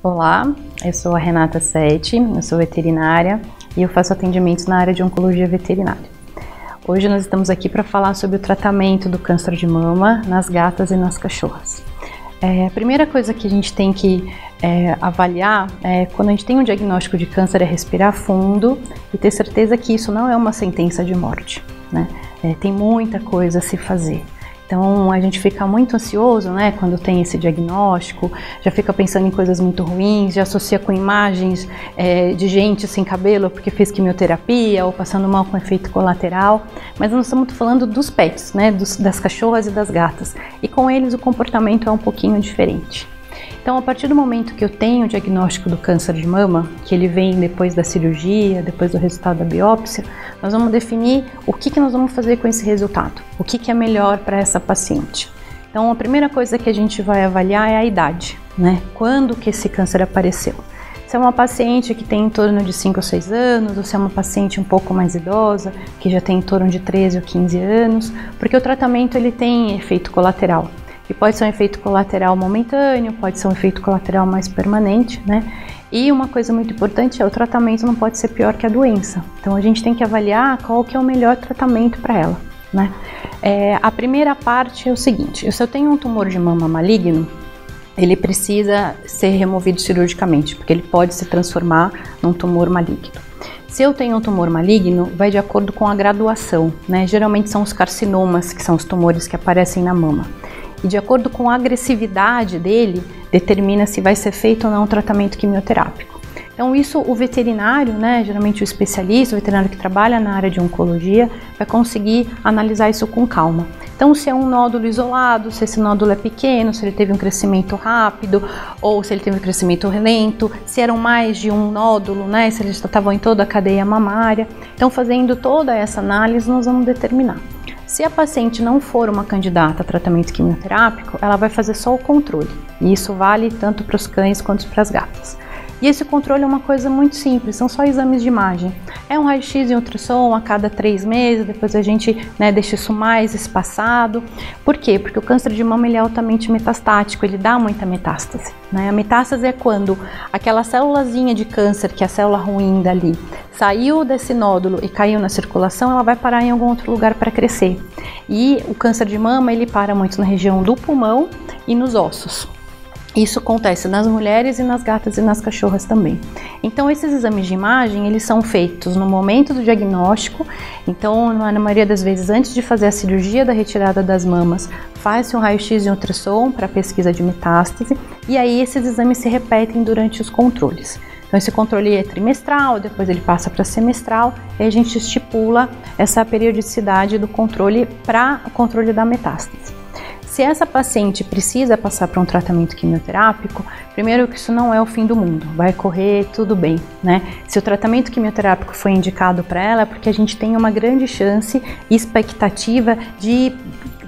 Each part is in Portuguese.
Olá, eu sou a Renata Sete, eu sou veterinária e eu faço atendimentos na área de oncologia veterinária. Hoje nós estamos aqui para falar sobre o tratamento do câncer de mama nas gatas e nas cachorras. A primeira coisa que a gente tem que avaliar quando a gente tem um diagnóstico de câncer é respirar fundo e ter certeza que isso não é uma sentença de morte, né? Tem muita coisa a se fazer. Então a gente fica muito ansioso, né, quando tem esse diagnóstico, já fica pensando em coisas muito ruins, já associa com imagens de gente sem cabelo porque fez quimioterapia ou passando mal com efeito colateral, mas nós estamos falando dos pets, né, das cachorras e das gatas, e com eles o comportamento é um pouquinho diferente. Então, a partir do momento que eu tenho o diagnóstico do câncer de mama, que ele vem depois da cirurgia, depois do resultado da biópsia, nós vamos definir o que nós vamos fazer com esse resultado, o que é melhor para essa paciente. Então, a primeira coisa que a gente vai avaliar é a idade, né? Quando que esse câncer apareceu. Se é uma paciente que tem em torno de 5 ou 6 anos, ou se é uma paciente um pouco mais idosa, que já tem em torno de 13 ou 15 anos, porque o tratamento ele tem efeito colateral. E pode ser um efeito colateral momentâneo, pode ser um efeito colateral mais permanente, né? E uma coisa muito importante é o tratamento não pode ser pior que a doença. Então a gente tem que avaliar qual que é o melhor tratamento para ela, né? A primeira parte é o seguinte: se eu tenho um tumor de mama maligno, ele precisa ser removido cirurgicamente, porque ele pode se transformar num tumor maligno. Se eu tenho um tumor maligno, vai de acordo com a graduação, né? Geralmente são os carcinomas, que são os tumores que aparecem na mama. E de acordo com a agressividade dele, determina se vai ser feito ou não um tratamento quimioterápico. Então isso o veterinário, né, geralmente o especialista, o veterinário que trabalha na área de oncologia, vai conseguir analisar isso com calma. Então se é um nódulo isolado, se esse nódulo é pequeno, se ele teve um crescimento rápido ou se ele teve um crescimento lento, se eram mais de um nódulo, né, se eles estavam em toda a cadeia mamária. Então fazendo toda essa análise nós vamos determinar. Se a paciente não for uma candidata a tratamento quimioterápico, ela vai fazer só o controle. E isso vale tanto para os cães quanto para as gatas. E esse controle é uma coisa muito simples, são só exames de imagem. É um raio-x e ultrassom a cada 3 meses, depois a gente deixa isso mais espaçado. Por quê? Porque o câncer de mama ele é altamente metastático, ele dá muita metástase, né? A metástase é quando aquela célulazinha de câncer, que é a célula ruim dali, saiu desse nódulo e caiu na circulação, ela vai parar em algum outro lugar para crescer. E o câncer de mama ele para muito na região do pulmão e nos ossos. Isso acontece nas mulheres e nas gatas e nas cachorras também. Então esses exames de imagem, eles são feitos no momento do diagnóstico. Então na maioria das vezes antes de fazer a cirurgia da retirada das mamas, faz-se um raio-x e um ultrassom para pesquisa de metástase. E aí esses exames se repetem durante os controles. Então esse controle é trimestral, depois ele passa para semestral e a gente estipula essa periodicidade do controle para o controle da metástase. Se essa paciente precisa passar para um tratamento quimioterápico, primeiro que isso não é o fim do mundo, vai correr tudo bem, né? Se o tratamento quimioterápico foi indicado para ela, é porque a gente tem uma grande chance e expectativa de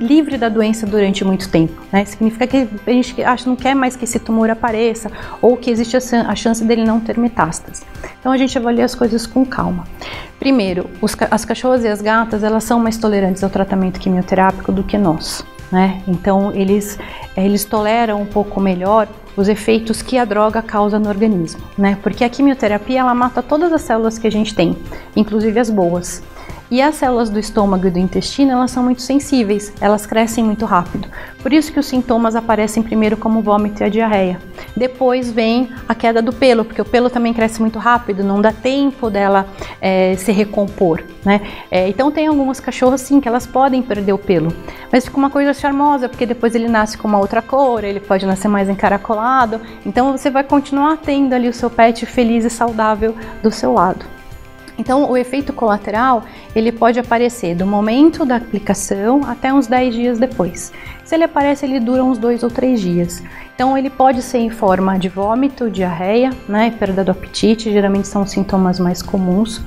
livre da doença durante muito tempo, né? Significa que a gente não quer mais que esse tumor apareça ou que existe a chance dele não ter metástase. Então a gente avalia as coisas com calma. Primeiro, as cachorras e as gatas, elas são mais tolerantes ao tratamento quimioterápico do que nós, né? Então eles toleram um pouco melhor os efeitos que a droga causa no organismo, né? Porque a quimioterapia ela mata todas as células que a gente tem, inclusive as boas. E as células do estômago e do intestino, elas são muito sensíveis, elas crescem muito rápido. Por isso que os sintomas aparecem primeiro como vômito e a diarreia. Depois vem a queda do pelo, porque o pelo também cresce muito rápido, não dá tempo dela se recompor, né? Então tem algumas cachorras sim que elas podem perder o pelo, mas fica uma coisa charmosa, porque depois ele nasce com uma outra cor, ele pode nascer mais encaracolado, então você vai continuar tendo ali o seu pet feliz e saudável do seu lado. Então, o efeito colateral, ele pode aparecer do momento da aplicação até uns 10 dias depois. Se ele aparece, ele dura uns 2 ou 3 dias. Então, ele pode ser em forma de vômito, diarreia, né, perda do apetite, geralmente são os sintomas mais comuns,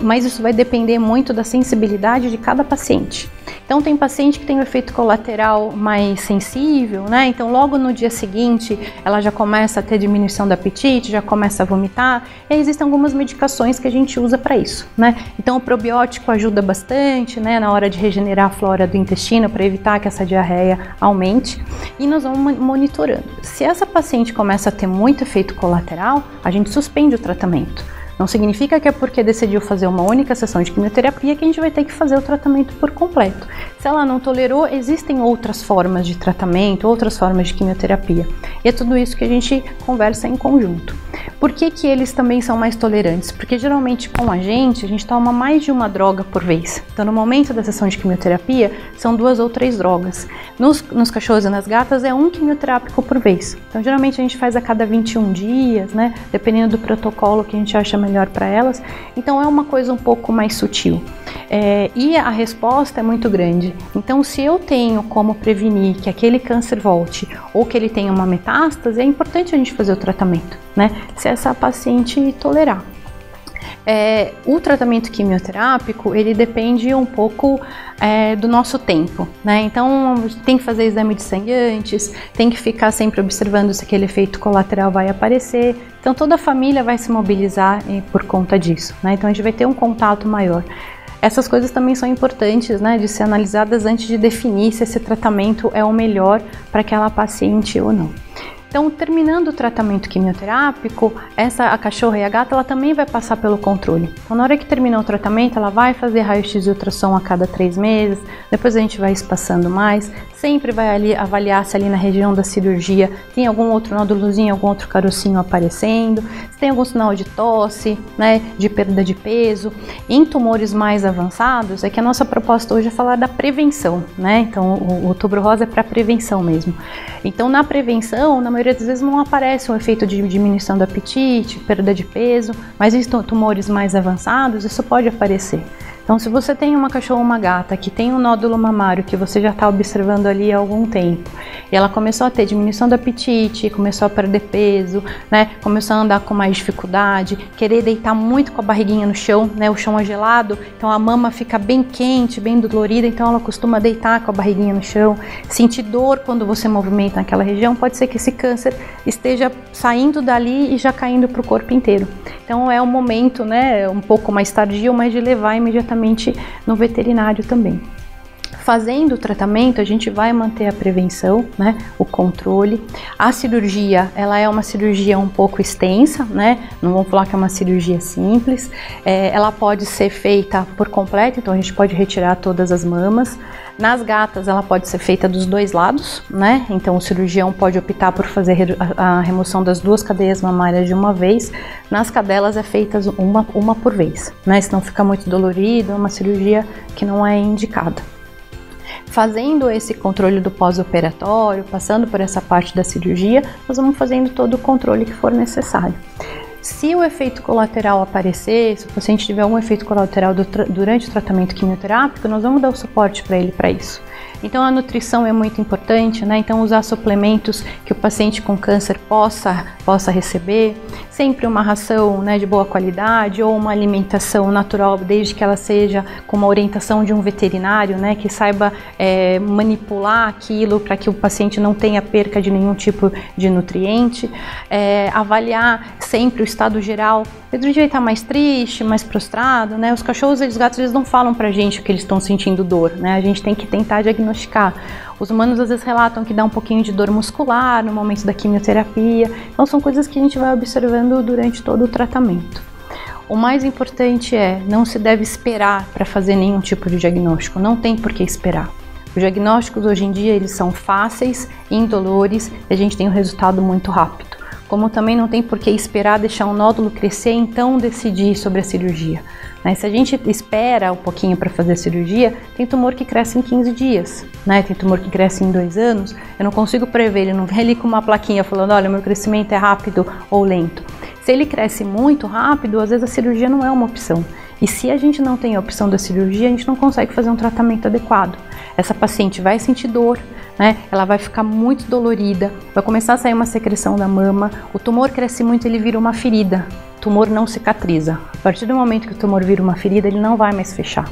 mas isso vai depender muito da sensibilidade de cada paciente. Então tem paciente que tem um efeito colateral mais sensível, né? Então logo no dia seguinte ela já começa a ter diminuição do apetite, já começa a vomitar, e aí existem algumas medicações que a gente usa para isso, né? Então o probiótico ajuda bastante, né, na hora de regenerar a flora do intestino para evitar que essa diarreia aumente, e nós vamos monitorando. Se essa paciente começa a ter muito efeito colateral, a gente suspende o tratamento. Não significa que é porque decidiu fazer uma única sessão de quimioterapia que a gente vai ter que fazer o tratamento por completo. Se ela não tolerou, existem outras formas de tratamento, outras formas de quimioterapia. E é tudo isso que a gente conversa em conjunto. Por que que eles também são mais tolerantes? Porque geralmente com a gente toma mais de uma droga por vez. Então no momento da sessão de quimioterapia, são 2 ou 3 drogas. Nos cachorros e nas gatas é um quimioterápico por vez. Então geralmente a gente faz a cada 21 dias, né? Dependendo do protocolo que a gente acha melhor para elas. Então é uma coisa um pouco mais sutil. E a resposta é muito grande. Então se eu tenho como prevenir que aquele câncer volte ou que ele tenha uma metástase, é importante a gente fazer o tratamento, né? Se essa paciente tolerar. O tratamento quimioterápico, ele depende um pouco do nosso tempo, né? Então tem que fazer exame de sangue antes, tem que ficar sempre observando se aquele efeito colateral vai aparecer. Então toda a família vai se mobilizar por conta disso, né? Então a gente vai ter um contato maior. Essas coisas também são importantes, né, de ser analisadas antes de definir se esse tratamento é o melhor para aquela paciente ou não. Então, terminando o tratamento quimioterápico, a cachorra e a gata, ela também vai passar pelo controle. Então, na hora que terminar o tratamento, ela vai fazer raio-x e ultrassom a cada 3 meses, depois a gente vai espaçando mais, sempre vai ali avaliar se ali na região da cirurgia tem algum outro nódulozinho, algum outro carocinho aparecendo, se tem algum sinal de tosse, né, de perda de peso. Em tumores mais avançados, é que a nossa proposta hoje é falar da prevenção, né? Então, o Outubro Rosa é para prevenção mesmo. Então, na prevenção, na maioria das vezes não aparece um efeito de diminuição do apetite, perda de peso, mas em tumores mais avançados isso pode aparecer. Então, se você tem uma cachorra ou uma gata que tem um nódulo mamário que você já está observando ali há algum tempo, e ela começou a ter diminuição do apetite, começou a perder peso, né, começou a andar com mais dificuldade, querer deitar muito com a barriguinha no chão, né, o chão é gelado, então a mama fica bem quente, bem dolorida, então ela costuma deitar com a barriguinha no chão, sentir dor quando você movimenta naquela região, pode ser que esse câncer esteja saindo dali e já caindo para o corpo inteiro. Então é um momento, né, um pouco mais tardio, mas de levar imediatamente no veterinário também. Fazendo o tratamento, a gente vai manter a prevenção, né, o controle. A cirurgia, ela é uma cirurgia um pouco extensa, né, não vamos falar que é uma cirurgia simples. Ela pode ser feita por completo, então a gente pode retirar todas as mamas. Nas gatas, ela pode ser feita dos 2 lados, né, então o cirurgião pode optar por fazer a remoção das 2 cadeias mamárias de uma vez. Nas cadelas é feita uma por vez, né, senão fica muito dolorido, é uma cirurgia que não é indicada. Fazendo esse controle do pós-operatório, passando por essa parte da cirurgia, nós vamos fazendo todo o controle que for necessário. Se o efeito colateral aparecer, se o paciente tiver algum efeito colateral durante o tratamento quimioterápico, nós vamos dar o suporte para ele para isso. Então a nutrição é muito importante, né? Então usar suplementos que o paciente com câncer possa receber, sempre uma ração, né, de boa qualidade ou uma alimentação natural, desde que ela seja com uma orientação de um veterinário, né, que saiba manipular aquilo para que o paciente não tenha perca de nenhum tipo de nutriente, avaliar sempre o estado geral. Pedro já está mais triste, mais prostrado, né? Os cachorros e os gatos, eles não falam pra gente que eles estão sentindo dor, né? A gente tem que tentar diagnosticar. Os humanos às vezes relatam que dá um pouquinho de dor muscular no momento da quimioterapia. Então são coisas que a gente vai observando durante todo o tratamento. O mais importante não se deve esperar para fazer nenhum tipo de diagnóstico, não tem por que esperar. Os diagnósticos hoje em dia eles são fáceis, indolores, e a gente tem um resultado muito rápido. Como também não tem por que esperar deixar um nódulo crescer e então decidir sobre a cirurgia. Se a gente espera um pouquinho para fazer a cirurgia, tem tumor que cresce em 15 dias, né? Tem tumor que cresce em 2 anos, eu não consigo prever, ele não vem ali com uma plaquinha falando, olha, meu crescimento é rápido ou lento. Se ele cresce muito rápido, às vezes a cirurgia não é uma opção. E se a gente não tem a opção da cirurgia, a gente não consegue fazer um tratamento adequado. Essa paciente vai sentir dor, né? Ela vai ficar muito dolorida, vai começar a sair uma secreção da mama, o tumor cresce muito, ele vira uma ferida. O tumor não cicatriza. A partir do momento que o tumor vira uma ferida, ele não vai mais fechar.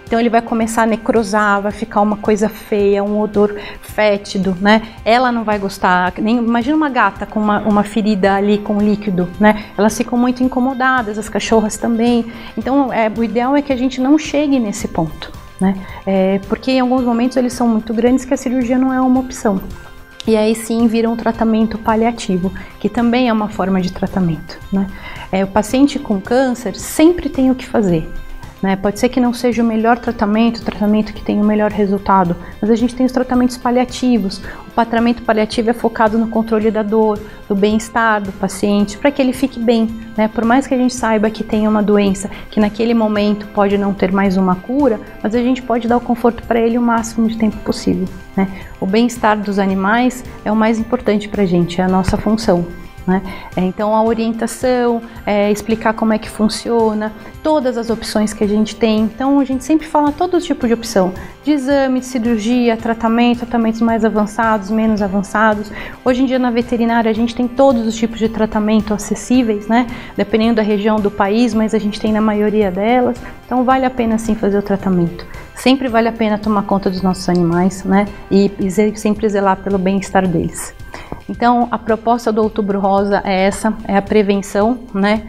Então ele vai começar a necrosar, vai ficar uma coisa feia, um odor fétido, né? Ela não vai gostar. Imagina uma gata com uma ferida ali com líquido, né? Elas ficam muito incomodadas, as cachorras também. Então o ideal é que a gente não chegue nesse ponto, né? Porque em alguns momentos eles são muito grandes que a cirurgia não é uma opção. E aí sim vira um tratamento paliativo, que também é uma forma de tratamento, né? O paciente com câncer sempre tem o que fazer, né? Pode ser que não seja o melhor tratamento, o tratamento que tem o melhor resultado, mas a gente tem os tratamentos paliativos. O tratamento paliativo é focado no controle da dor, do bem-estar do paciente, para que ele fique bem, né? Por mais que a gente saiba que tem uma doença que naquele momento pode não ter mais uma cura, mas a gente pode dar o conforto para ele o máximo de tempo possível, né? O bem-estar dos animais é o mais importante para a gente, é a nossa função, né? Então a orientação, explicar como é que funciona, todas as opções que a gente tem. Então a gente sempre fala todo tipo de opção, de exame, de cirurgia, tratamentos mais avançados, menos avançados. Hoje em dia na veterinária a gente tem todos os tipos de tratamento acessíveis, né? Dependendo da região do país, mas a gente tem na maioria delas. Então vale a pena sim fazer o tratamento. Sempre vale a pena tomar conta dos nossos animais, né? E sempre zelar pelo bem-estar deles. Então, a proposta do Outubro Rosa é essa, é a prevenção, né,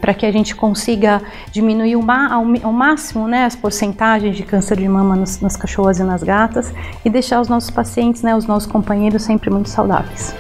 para que a gente consiga diminuir ao máximo, né, as porcentagens de câncer de mama nas cachorras e nas gatas e deixar os nossos pacientes, né, os nossos companheiros sempre muito saudáveis.